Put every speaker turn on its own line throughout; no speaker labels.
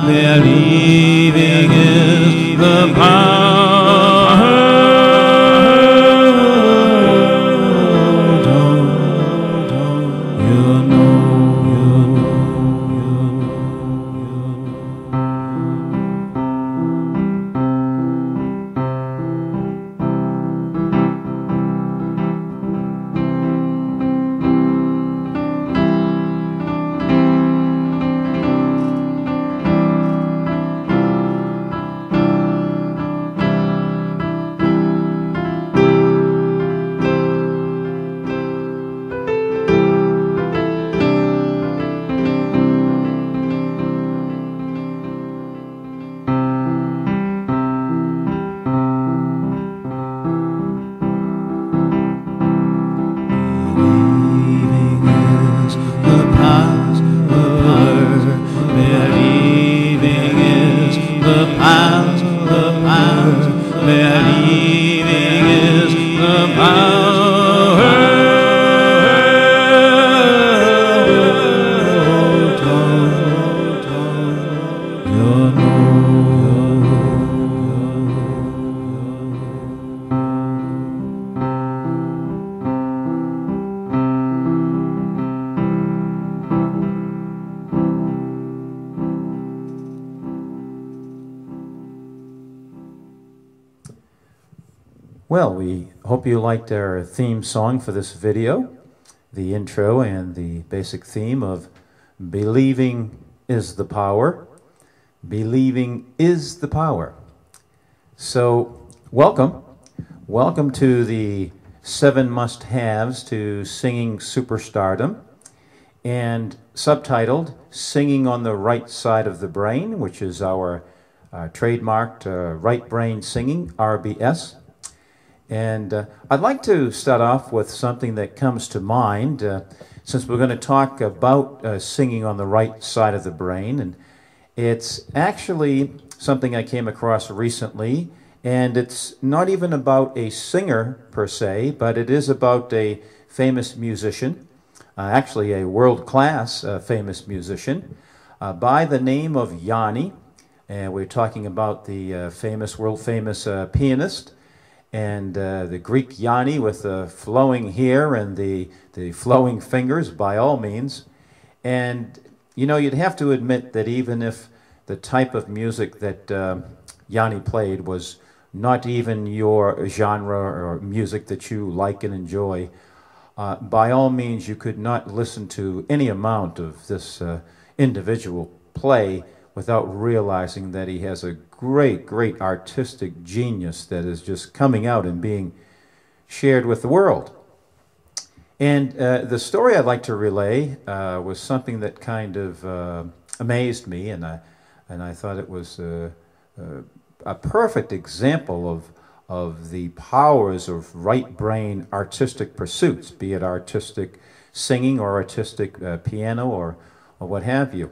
believing is the power. Don't you know?
Well, we hope you liked our theme song for this video, the intro and the basic theme of Believing is the Power. Believing is the power. So, welcome. Welcome to the 7 must-haves to singing superstardom, and subtitled Singing on the Right Side of the Brain, which is our trademarked right brain singing, RBS. And I'd like to start off with something that comes to mind, since we're going to talk about singing on the right side of the brain. And it's actually something I came across recently, and it's not even about a singer per se, but it is about a famous musician, actually a world-class famous musician, by the name of Yanni. And we're talking about the world-famous pianist, and the Greek Yanni with the flowing hair and the flowing fingers, by all means. And, you know, you'd have to admit that even if the type of music that Yanni played was not even your genre or music that you like and enjoy, by all means you could not listen to any amount of this individual play without realizing that he has a great artistic genius that is just coming out and being shared with the world. And the story I'd like to relay was something that kind of amazed me, and I thought it was a perfect example of the powers of right brain artistic pursuits, be it artistic singing or artistic piano or what have you.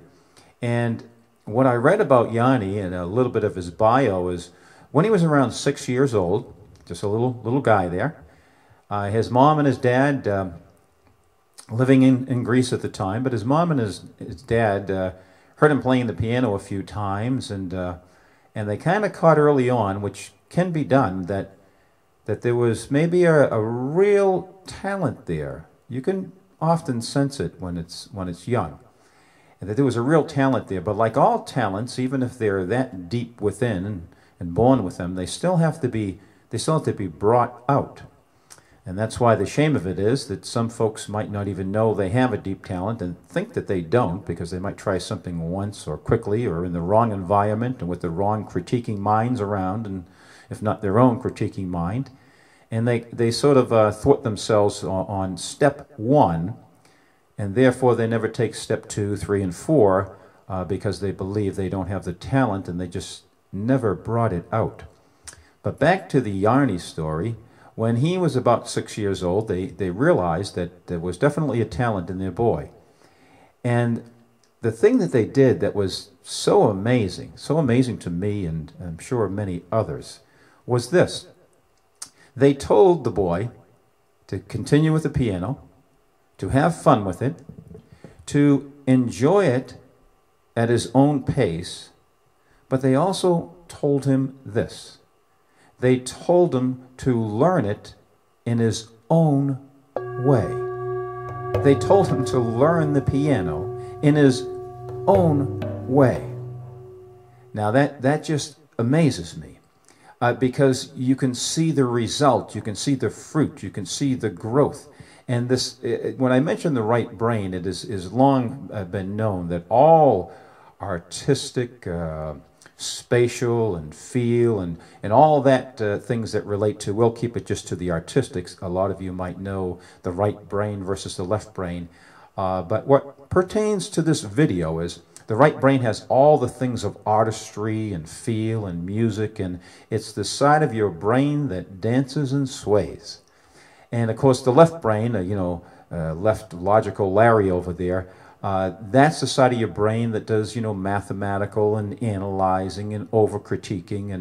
And what I read about Yanni and a little bit of his bio is when he was around 6 years old, just a little guy there, his mom and his dad, living in Greece at the time, but his mom and his dad heard him playing the piano a few times, and they kind of caught early on, which can be done, that there was maybe a real talent there. You can often sense it when it's young. And that there was a real talent there. But like all talents, even if they're that deep within and born with them, they still have to be brought out. And that's why the shame of it is that some folks might not even know they have a deep talent and think that they don't, because they might try something once or quickly or in the wrong environment and with the wrong critiquing minds around, and if not their own critiquing mind. And they sort of thwart themselves on step 1, and therefore they never take step 2, 3, and 4 because they believe they don't have the talent and they just never brought it out. But back to the Yanni story, when he was about 6 years old, they realized that there was definitely a talent in their boy. And the thing that they did that was so amazing to me and I'm sure many others, was this. They told the boy to continue with the piano, to have fun with it, to enjoy it at his own pace, but they also told him this. They told him to learn it in his own way. They told him to learn the piano in his own way. Now that just amazes me, because you can see the result, you can see the fruit, you can see the growth. And this, when I mention the right brain, it is long been known that all artistic, spatial and feel and all that things that relate to, we'll keep it just to the artistics. A lot of you might know the right brain versus the left brain. But what pertains to this video is the right brain has all the things of artistry and feel and music, and it's the side of your brain that dances and sways. And of course the left brain, left logical Larry over there, that's the side of your brain that does, mathematical and analyzing and over-critiquing,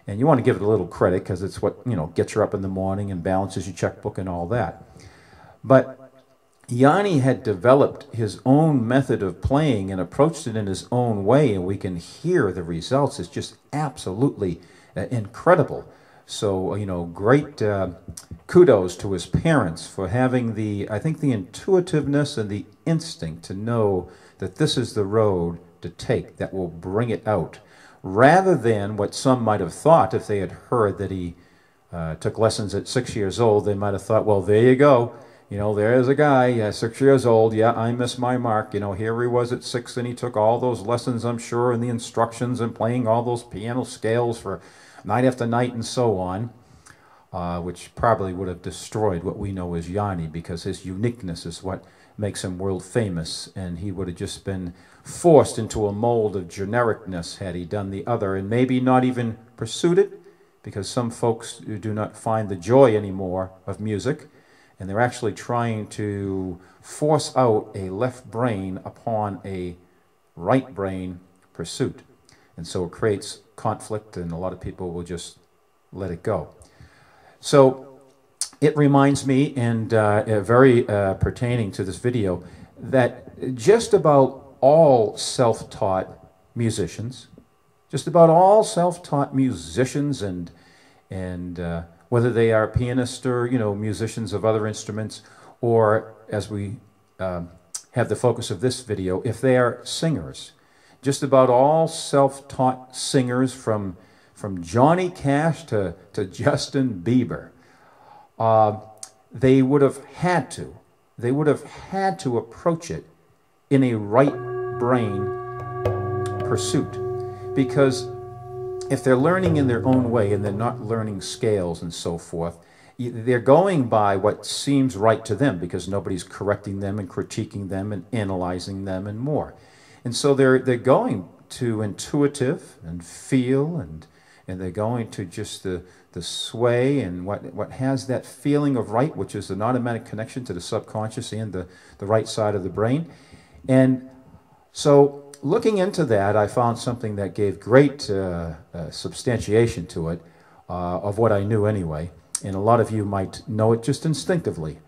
and you want to give it a little credit because it's what, gets you up in the morning and balances your checkbook and all that. But Yanni had developed his own method of playing and approached it in his own way, and we can hear the results. It's just absolutely incredible. So, great kudos to his parents for having the intuitiveness and the instinct to know that this is the road to take that will bring it out, rather than what some might have thought if they had heard that he took lessons at 6 years old. They might have thought, well, there you go. There's a guy, 6 years old, yeah, I missed my mark. Here he was at 6 and he took all those lessons, I'm sure, and the instructions and playing all those piano scales for night after night and so on, which probably would have destroyed what we know as Yanni, because his uniqueness is what makes him world famous, and he would have just been forced into a mold of genericness had he done the other, and maybe not even pursued it, because some folks do not find the joy anymore of music, and they're actually trying to force out a left brain upon a right brain pursuit. And so it creates conflict, and a lot of people will just let it go. So it reminds me, and very pertaining to this video, that just about all self-taught musicians, and whether they are pianists or, musicians of other instruments, or, as we have the focus of this video, if they are singers, just about all self-taught singers from Johnny Cash to Justin Bieber, they would have had to approach it in a right brain pursuit, because if they're learning in their own way and they're not learning scales and so forth, they're going by what seems right to them, because nobody's correcting them and critiquing them and analyzing them and more. And so they're going to intuitive and feel, and they're going to just the sway and what has that feeling of right, which is an automatic connection to the subconscious and the right side of the brain. And so looking into that, I found something that gave great substantiation to it, of what I knew anyway. And a lot of you might know it just instinctively,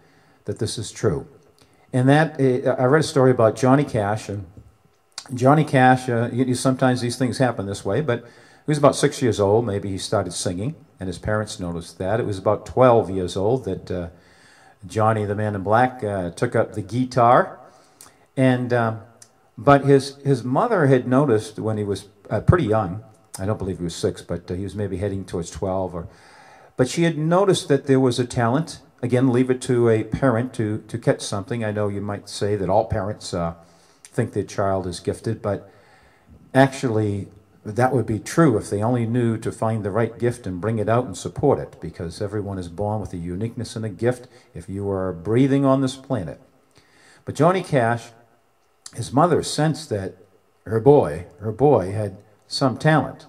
that this is true. And that, I read a story about Johnny Cash. And Johnny Cash, sometimes these things happen this way, but he was about 6 years old. Maybe he started singing, and his parents noticed that. It was about 12 years old that Johnny, the Man in Black, took up the guitar. And but his mother had noticed when he was pretty young, I don't believe he was 6, but he was maybe heading towards 12, but she had noticed that there was a talent. Again, leave it to a parent to catch something. I know you might say that all parents think their child is gifted, but actually that would be true if they only knew to find the right gift and bring it out and support it, because everyone is born with a uniqueness and a gift if you are breathing on this planet. But Johnny Cash, his mother sensed that her boy had some talent.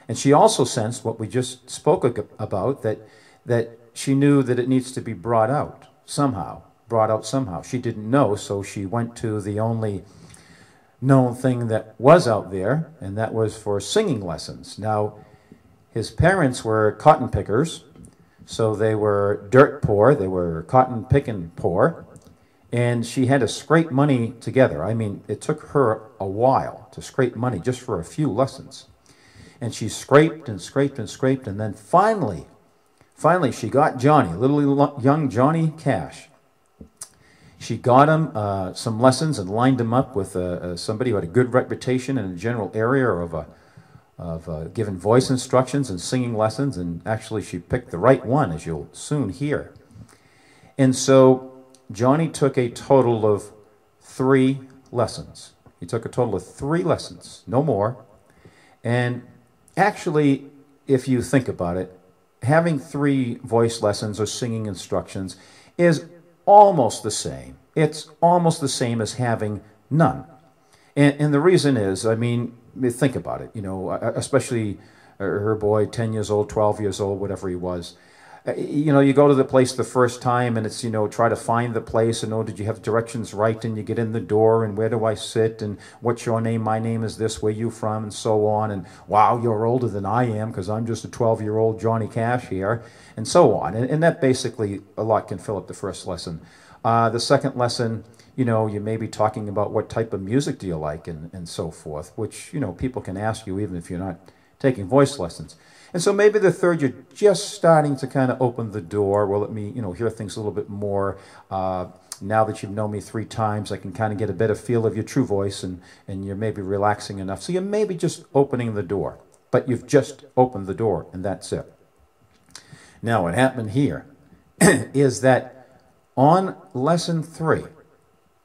And she also sensed what we just spoke about, that she knew that it needs to be brought out somehow. She didn't know, so she went to the only known thing that was out there, and that was for singing lessons. Now, his parents were cotton pickers, so they were dirt poor, they were cotton picking poor, And she had to scrape money together. I mean, it took her a while to scrape money just for a few lessons. And she scraped and scraped and scraped, and then finally she got Johnny, little young Johnny Cash. She got him some lessons and lined him up with somebody who had a good reputation in a general area of giving voice instructions and singing lessons, and actually she picked the right one, as you'll soon hear. And so Johnny took a total of 3 lessons. He took a total of 3 lessons, no more. And actually, if you think about it, having 3 voice lessons or singing instructions is almost the same. It's almost the same as having none. And the reason is, I mean, think about it, you know, especially her boy, 10 years old, 12 years old, whatever he was. You know, you go to the place the first time and it's, you know, try to find the place and, oh, did you have directions right? And you get in the door and where do I sit? And what's your name? My name is this. Where you from? And so on. And wow, you're older than I am because I'm just a 12-year-old Johnny Cash here. And so on. And that basically a lot can fill up the first lesson. The second lesson, you know, you may be talking about what type of music do you like and so forth, which, you know, people can ask you even if you're not taking voice lessons. And so maybe the third, you're just starting to kind of open the door. Well, let me, you know, hear things a little bit more. Now that you've known me 3 times, I can kind of get a better feel of your true voice, and you're maybe relaxing enough. So you're maybe just opening the door. But you've just opened the door, and that's it. Now, what happened here is that on lesson 3,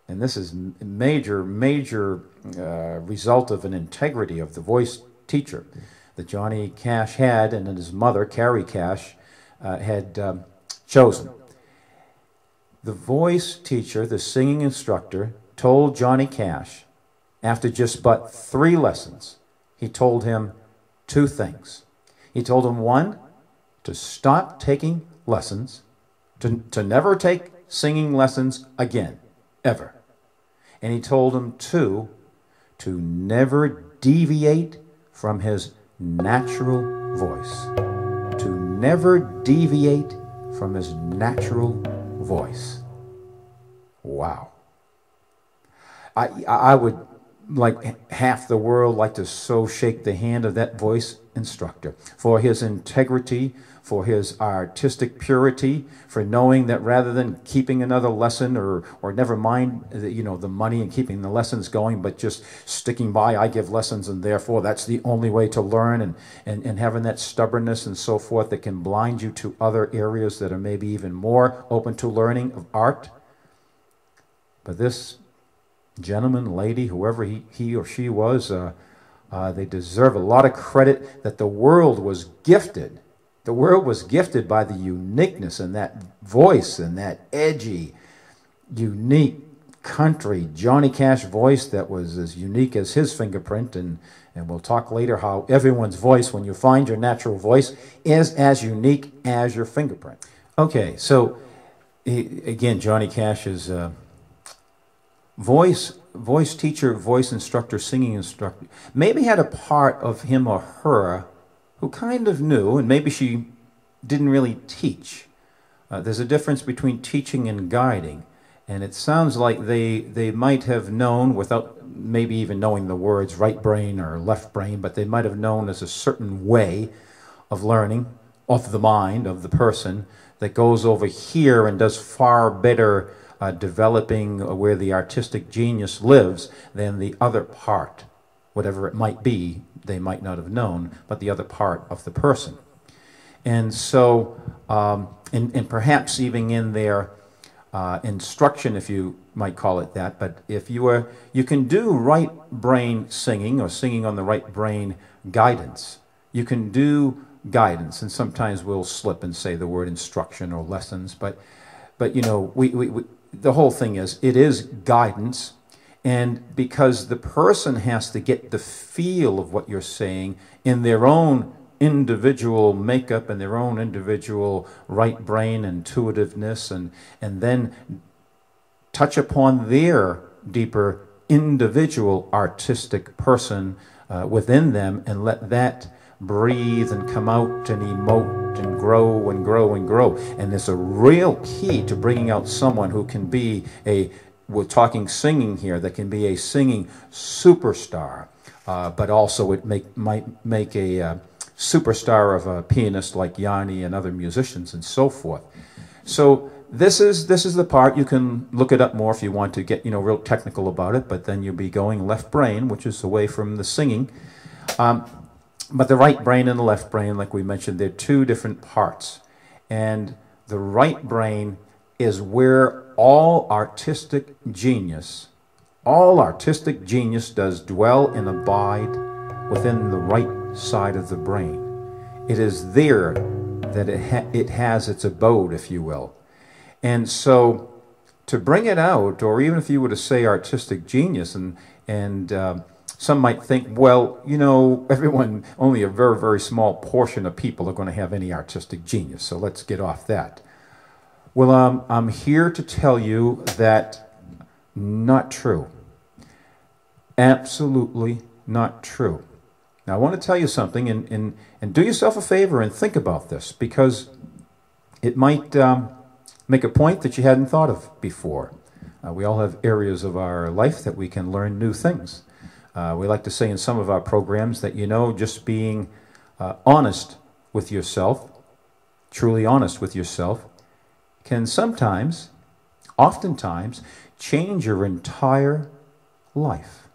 and this is a major result of an integrity of the voice teacher that Johnny Cash had, and that his mother, Carrie Cash, had chosen. The voice teacher, the singing instructor, told Johnny Cash, after just but 3 lessons, he told him 2 things. He told him, 1, to stop taking lessons, to never take singing lessons again, ever. And he told him, 2, to never deviate from his natural voice. To never deviate from his natural voice. Wow. I would, like half the world, like to so shake the hand of that voice instructor for his integrity, for his artistic purity, for knowing that rather than keeping another lesson or never mind the, you know, the money and keeping the lessons going, but just sticking by, I give lessons and therefore that's the only way to learn, and having that stubbornness and so forth that can blind you to other areas that are maybe even more open to learning of art. But this gentleman, lady, whoever he or she was, they deserve a lot of credit that the world was gifted. The world was gifted by the uniqueness and that voice and that edgy, unique country Johnny Cash voice that was as unique as his fingerprint. And we'll talk later how everyone's voice, when you find your natural voice, is as unique as your fingerprint. Okay, so again, Johnny Cash's voice teacher, voice instructor, singing instructor, maybe had a part of him or her who kind of knew, and maybe she didn't really teach. There's a difference between teaching and guiding, and it sounds like they might have known, without maybe even knowing the words right brain or left brain, but they might have known there's a certain way of learning of the mind of the person that goes over here and does far better developing where the artistic genius lives than the other part, whatever it might be. They might not have known, but the other part of the person. And so, and perhaps even in their instruction, if you might call it that, but if you can do right brain singing or singing on the right brain guidance. You can do guidance, and sometimes we'll slip and say the word instruction or lessons, but you know, the whole thing is, it is guidance. And because the person has to get the feel of what you're saying in their own individual makeup and their own individual right brain intuitiveness, and then touch upon their deeper individual artistic person within them and let that breathe and come out and emote and grow and grow and grow. And it's a real key to bringing out someone who can be we're talking singing here, that can be a singing superstar. But also it might make a superstar of a pianist like Yanni and other musicians and so forth. So this is the part. You can look it up more if you want to get real technical about it, but then you'll be going left brain, which is away from the singing. But the right brain and the left brain, like we mentioned, they're two different parts. And the right brain is where all artistic genius does dwell and abide within the right side of the brain. It is there that it has its abode, if you will. And so to bring it out, or even if you were to say artistic genius, and some might think, well, everyone, only a very, very small portion of people are going to have any artistic genius, so let's get off that. Well, I'm here to tell you that not true. Absolutely not true. Now, I want to tell you something, and do yourself a favor and think about this, because it might make a point that you hadn't thought of before. We all have areas of our life that we can learn new things. We like to say in some of our programs that, just being honest with yourself, truly honest with yourself, can sometimes, oftentimes, change your entire life.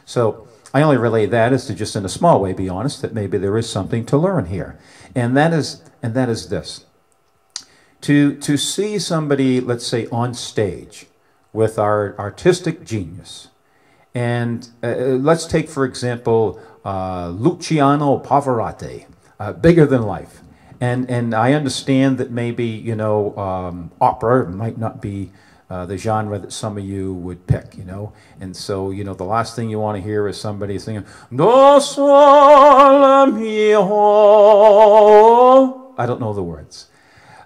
So I only relay that as to just in a small way be honest that maybe there is something to learn here. And that is this. To see somebody, let's say, on stage with our artistic genius, and let's take, for example, Luciano Pavarotti, bigger than life. And I understand that maybe, opera might not be the genre that some of you would pick, And so, the last thing you want to hear is somebody singing, Do sol mio. I don't know the words.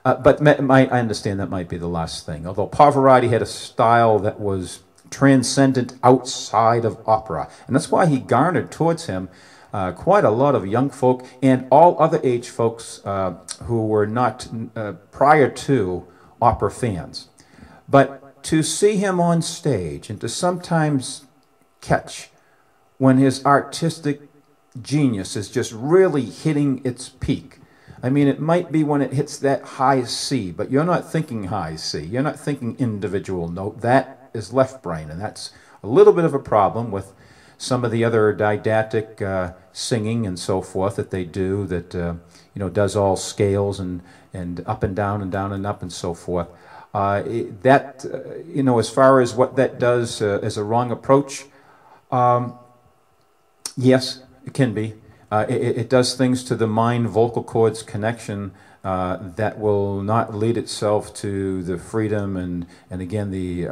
But I understand that might be the last thing. Although Pavarotti had a style that was transcendent outside of opera. And that's why he garnered towards him quite a lot of young folk and all other age folks who were not prior to opera fans. But to see him on stage and to sometimes catch when his artistic genius is just really hitting its peak. I mean, it might be when it hits that high C, but you're not thinking high C. You're not thinking individual note. That is left brain, and that's a little bit of a problem with some of the other didactic singing and so forth that they do that, does all scales and up and down and up and so forth. As far as what that does as a wrong approach, yes, it can be. It does things to the mind-vocal cords connection that will not lead itself to the freedom and again, the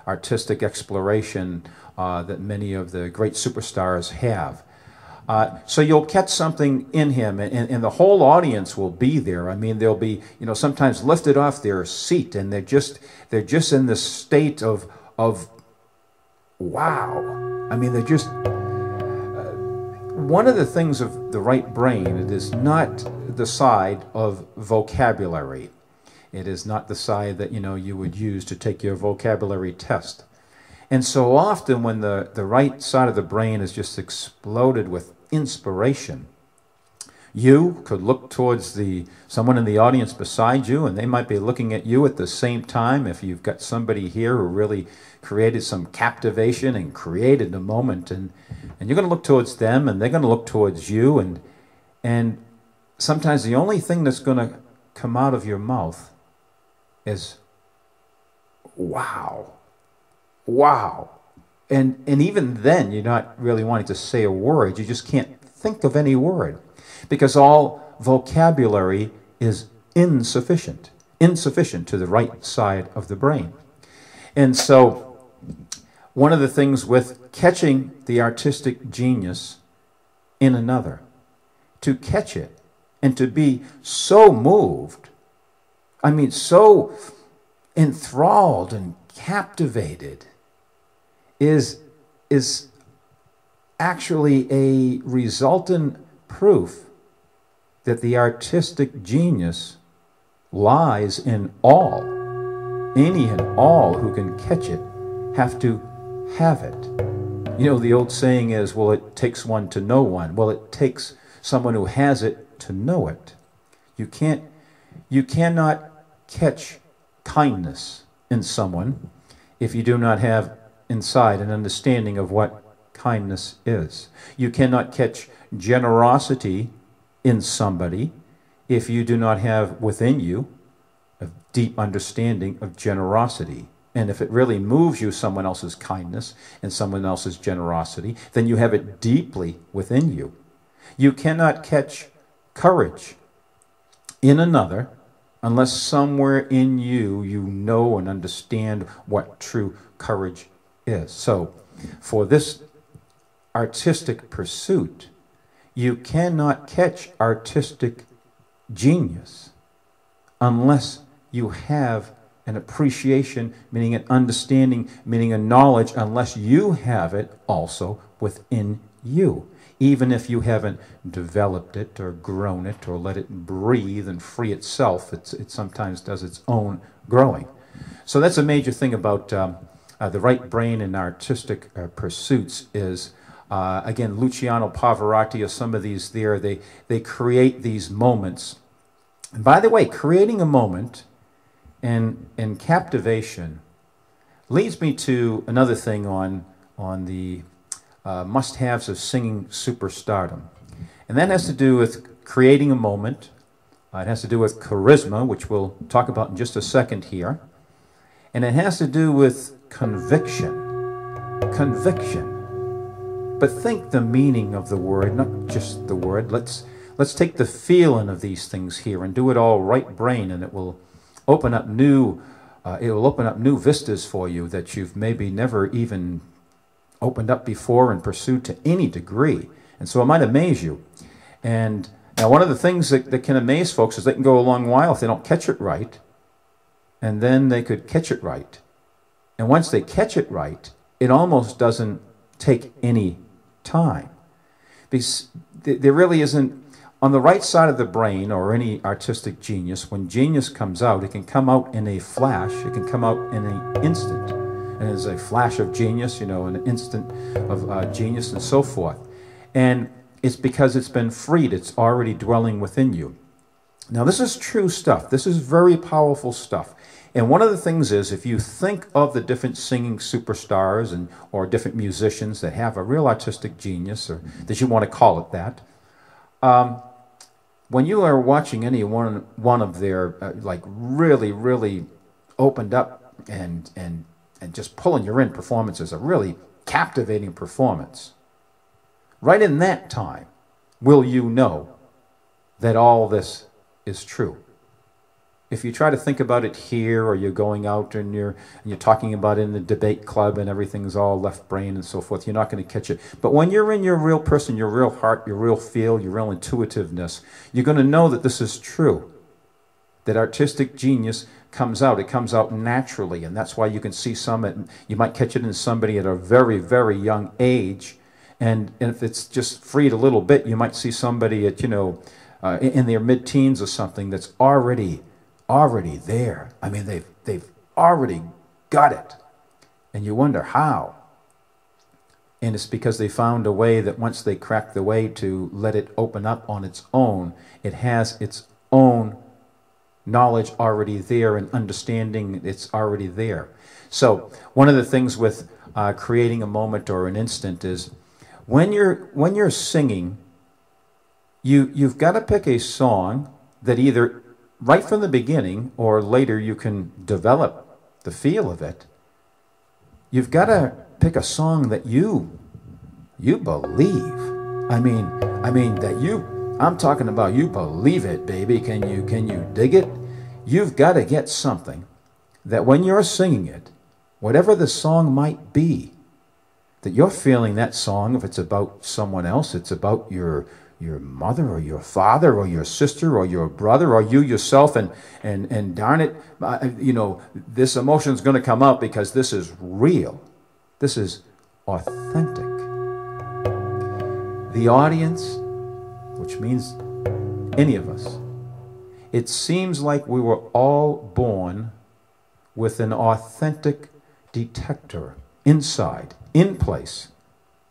artistic exploration that many of the great superstars have. So you'll catch something in him, and the whole audience will be there. I mean, they'll be, sometimes lifted off their seat, and they're just in this state of wow. I mean, they're just... One of the things of the right brain, it is not the side of vocabulary. It is not the side that, you would use to take your vocabulary test. And so often when the right side of the brain is just exploded with inspiration, you could look towards someone in the audience beside you, and they might be looking at you at the same time. If you've got somebody here who really created some captivation and created a moment, and you're going to look towards them, and they're going to look towards you, and sometimes the only thing that's going to come out of your mouth is, wow, wow. And even then, you're not really wanting to say a word. You just can't think of any word, because all vocabulary is insufficient to the right side of the brain. And so one of the things with catching the artistic genius in another, to catch it and to be so moved, I mean so enthralled and captivated, is actually a resultant proof that the artistic genius lies in all. Any and all who can catch it have to have it. You know, the old saying is, well, it takes one to know one. Well, it takes someone who has it to know it. You cannot catch kindness in someone if you do not have inside an understanding of what kindness is. You cannot catch generosity in somebody if you do not have within you a deep understanding of generosity. And if it really moves you, someone else's kindness and someone else's generosity, then you have it deeply within you. You cannot catch courage in another unless somewhere in you, you know and understand what true courage is. So, for this artistic pursuit, you cannot catch artistic genius unless you have an appreciation, meaning an understanding, meaning a knowledge, unless you have it also within you. Even if you haven't developed it or grown it or let it breathe and free itself, it sometimes does its own growing. So that's a major thing about the right brain in artistic pursuits is, again, Luciano Pavarotti or some of these there, they create these moments. And by the way, creating a moment and captivation leads me to another thing on the must-haves of singing superstardom. And that has to do with creating a moment. It has to do with charisma, which we'll talk about in just a second here. And it has to do with conviction. Conviction. But think the meaning of the word, not just the word. Let's take the feeling of these things here and do it all right brain, and it will open up new vistas for you that you've maybe never even opened up before and pursued to any degree. And so it might amaze you. And now one of the things that can amaze folks is they can go a long while if they don't catch it right, and then they could catch it right. And once they catch it right, it almost doesn't take any time. Because there really isn't, on the right side of the brain or any artistic genius, when genius comes out, it can come out in a flash, it can come out in an instant. And there's a flash of genius, you know, an instant of genius and so forth. And it's because it's been freed, it's already dwelling within you. Now this is true stuff, this is very powerful stuff. And one of the things is, if you think of the different singing superstars or different musicians that have a real artistic genius, or that you want to call it that, when you are watching any one of their like really opened up and just pulling you in performances, a really captivating performance, right in that time will you know that all this is true. If you try to think about it here, or you're going out and you're talking about it in the debate club and everything's all left brain and so forth, you're not going to catch it. But when you're in your real person, your real heart, your real feel, your real intuitiveness, you're going to know that this is true. That artistic genius comes out. It comes out naturally, and that's why you can see some, you might catch it in somebody at a very young age, and if it's just freed a little bit, you might see somebody at, you know, in their mid-teens or something that's already there. I mean, they've already got it. And you wonder how. And it's because they found a way that once they cracked the way to let it open up on its own, it has its own knowledge already there and understanding it's already there. So one of the things with creating a moment or an instant is when you're singing, you've got to pick a song that either right from the beginning, or later you can develop the feel of it. You've got to pick a song that you believe. I mean that I'm talking about you believe it, baby. Can you dig it? You've got to get something that when you're singing it, whatever the song might be, that you're feeling that song. If it's about someone else, it's about your mother or your father or your sister or your brother or you yourself, and darn it, you know, this emotion is going to come out because this is real. This is authentic. The audience, which means any of us, it seems like we were all born with an authentic detector inside, in place,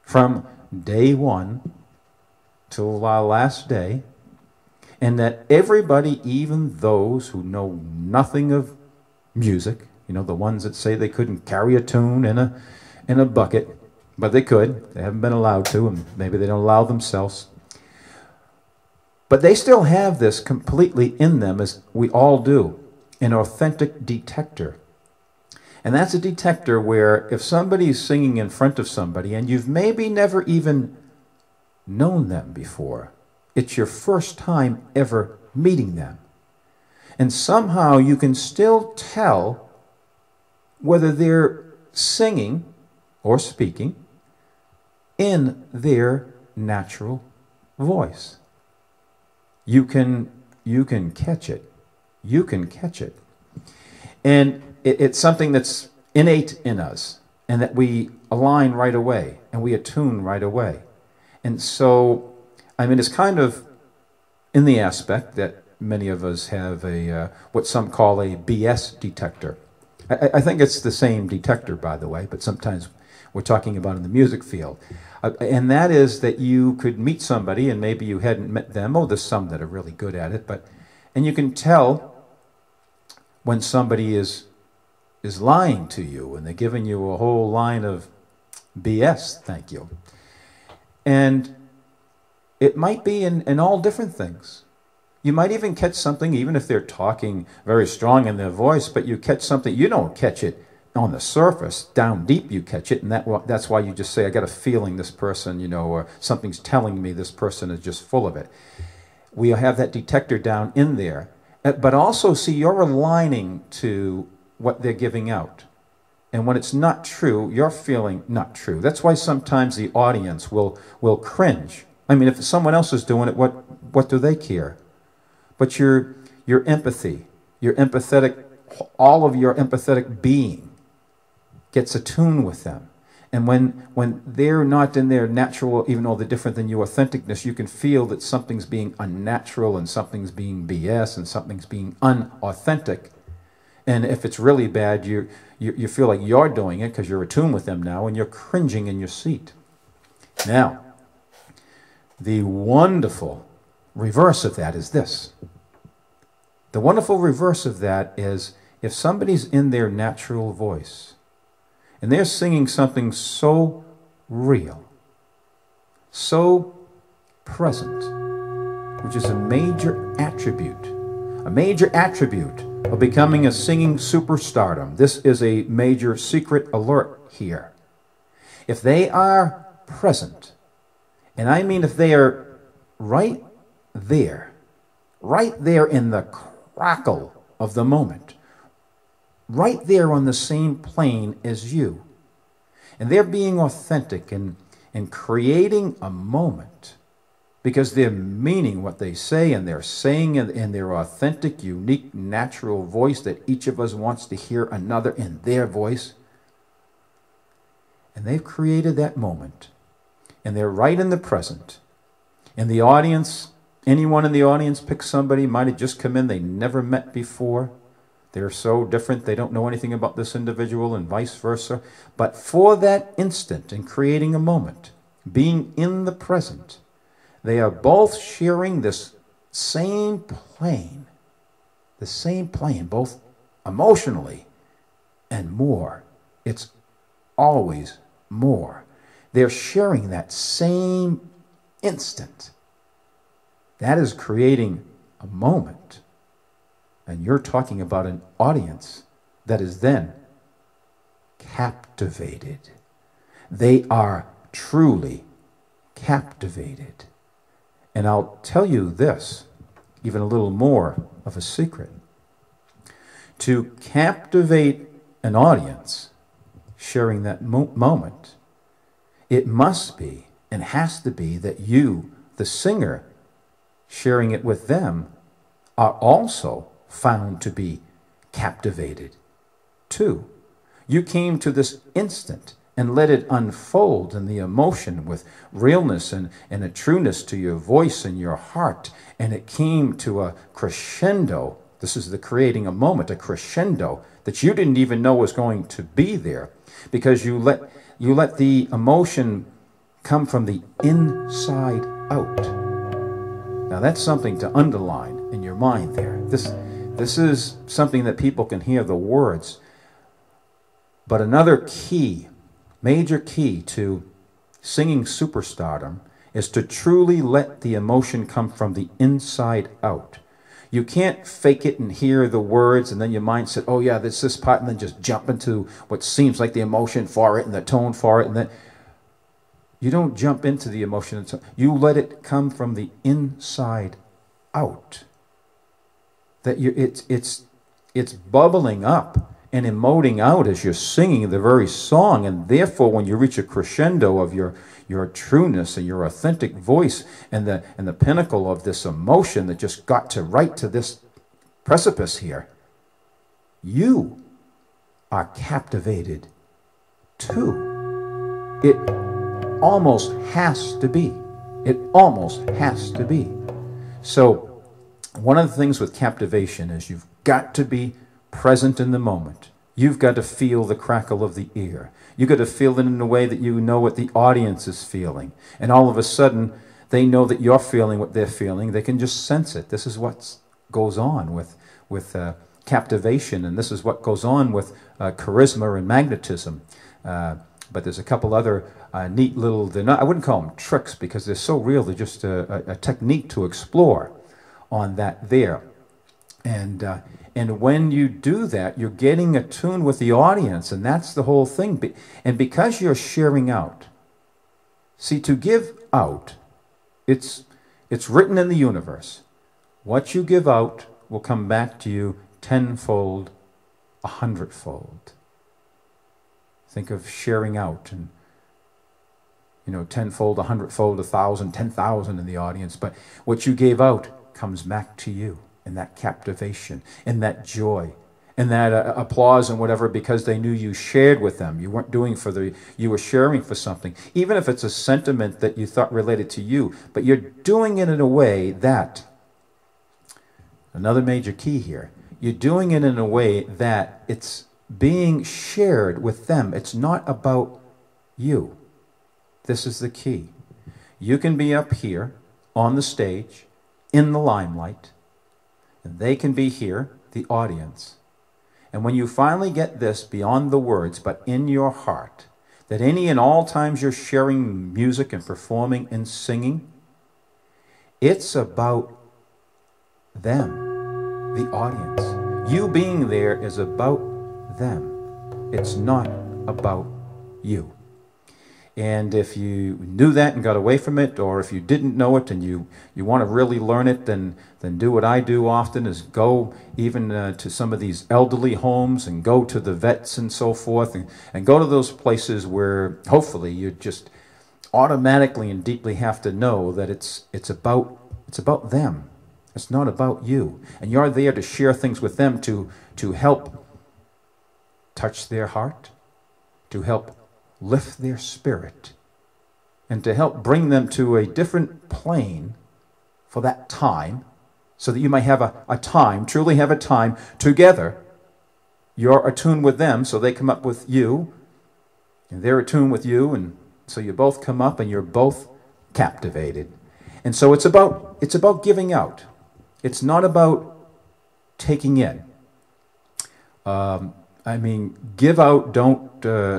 from day one till our last day, and that everybody, even those who know nothing of music, you know, the ones that say they couldn't carry a tune in a bucket, but they could. They haven't been allowed to, and maybe they don't allow themselves. But they still have this completely in them, as we all do, an authentic detector. And that's a detector where if somebody's singing in front of somebody and you've maybe never even known them before, it's your first time ever meeting them. And somehow you can still tell whether they're singing or speaking in their natural voice. You can catch it. You can catch it. And it's something that's innate in us, and that we align right away, and we attune right away. And so, I mean, it's kind of in the aspect that many of us have what some call a BS detector. I think it's the same detector, by the way, but sometimes we're talking about in the music field. And that is that you could meet somebody, and maybe you hadn't met them. Oh, there's some that are really good at it, and you can tell when somebody is lying to you, and they're giving you a whole line of BS, thank you. And it might be in all different things. You might even catch something, even if they're talking very strong in their voice, but you catch something, you don't catch it on the surface, down deep you catch it, and that's why you just say, I got a feeling this person, you know, or something's telling me this person is just full of it. We have that detector down in there. But also, see, you're aligning to what they're giving out. And when it's not true, you're feeling not true. That's why sometimes the audience will cringe. I mean, if someone else is doing it, what do they care? But your empathy, your empathetic, all of your empathetic being gets attuned with them. And when they're not in their natural, even though they're different than you, authenticness, you can feel that something's being unnatural, and something's being BS, and something's being unauthentic. And if it's really bad, you feel like you're doing it because you're attuned with them now, and you're cringing in your seat. Now, the wonderful reverse of that is this. The wonderful reverse of that is if somebody's in their natural voice, and they're singing something so real, so present, which is a major attribute of becoming a singing superstardom. This is a major secret alert here. If they are present, and I mean if they are right there in the crackle of the moment, right there on the same plane as you, and they're being authentic and creating a moment because they're meaning what they say, and they're saying in their authentic, unique, natural voice that each of us wants to hear another in their voice. And they've created that moment, and they're right in the present. And the audience, anyone in the audience picks somebody, might have just come in they never met before. They're so different, they don't know anything about this individual, and vice versa. But for that instant, in creating a moment, being in the present, they are both sharing this same plane, both emotionally and more. It's always more. They're sharing that same instant. That is creating a moment. And you're talking about an audience that is then captivated. They are truly captivated. And I'll tell you this, even a little more of a secret. To captivate an audience sharing that moment, it must be and has to be that you, the singer, sharing it with them, are also found to be captivated too. You came to this instant and let it unfold in the emotion with realness and a trueness to your voice and your heart. And it came to a crescendo. This is the creating a moment, a crescendo that you didn't even know was going to be there, because you let the emotion come from the inside out. Now that's something to underline in your mind there. This is something that people can hear the words. But another key, major key to singing Superstardom is to truly let the emotion come from the inside out. You can't fake it and hear the words and then your mind said, oh yeah, this part, and then just jump into what seems like the emotion for it and the tone for it, and then you don't jump into the emotion. You let it come from the inside out. That it's bubbling up and emoting out as you're singing the very song, and therefore when you reach a crescendo of your trueness and your authentic voice and the pinnacle of this emotion that just got to right to this precipice here, you are captivated too. It almost has to be. It almost has to be. So one of the things with captivation is you've got to be present in the moment. You've got to feel the crackle of the ear. You've got to feel it in a way that you know what the audience is feeling. And all of a sudden, they know that you're feeling what they're feeling. They can just sense it. This is what goes on with captivation, and this is what goes on with charisma and magnetism. But there's a couple other neat little, I wouldn't call them tricks because they're so real. They're just a technique to explore on that there. And when you do that, you're getting attuned with the audience, and that's the whole thing. And because you're sharing out, see, to give out, it's written in the universe. What you give out will come back to you tenfold, 100-fold. Think of sharing out, and tenfold, 100-fold, 1,000, 10,000 in the audience. But what you gave out comes back to you. And that captivation, and that joy, and that applause and whatever, because they knew you shared with them. You weren't doing you were sharing for something. Even if it's a sentiment that you thought related to you, but you're doing it in a way that, another major key here, you're doing it in a way that it's being shared with them. It's not about you. This is the key. You can be up here on the stage, in the limelight, and they can be here, the audience. And when you finally get this beyond the words, but in your heart, that any and all times you're sharing music and performing and singing, it's about them, the audience. You being there is about them. It's not about you. And if you knew that and got away from it, or if you didn't know it and you want to really learn it, then do what I do often, is go even to some of these elderly homes and go to the vets and so forth, and go to those places where hopefully you just automatically and deeply have to know that it's about them. It's not about you. And you're there to share things with them to help touch their heart, to help lift their spirit, and to help bring them to a different plane for that time, so that you might have a time, truly have a time together. You're attuned with them, so they come up with you, and they're attuned with you, and so you both come up and you're both captivated. And so it's about giving out. It's not about taking in. Give out, don't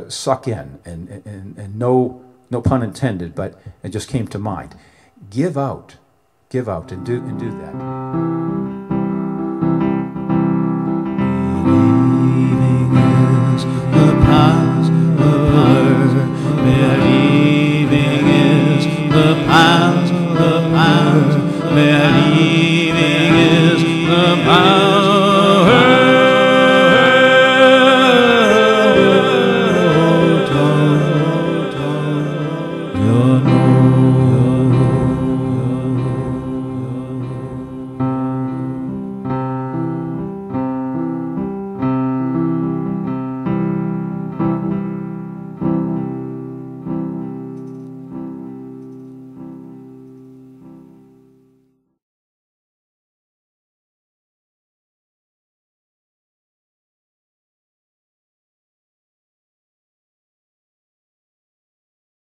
suck in, and no pun intended, but it just came to mind. Give out, and do that.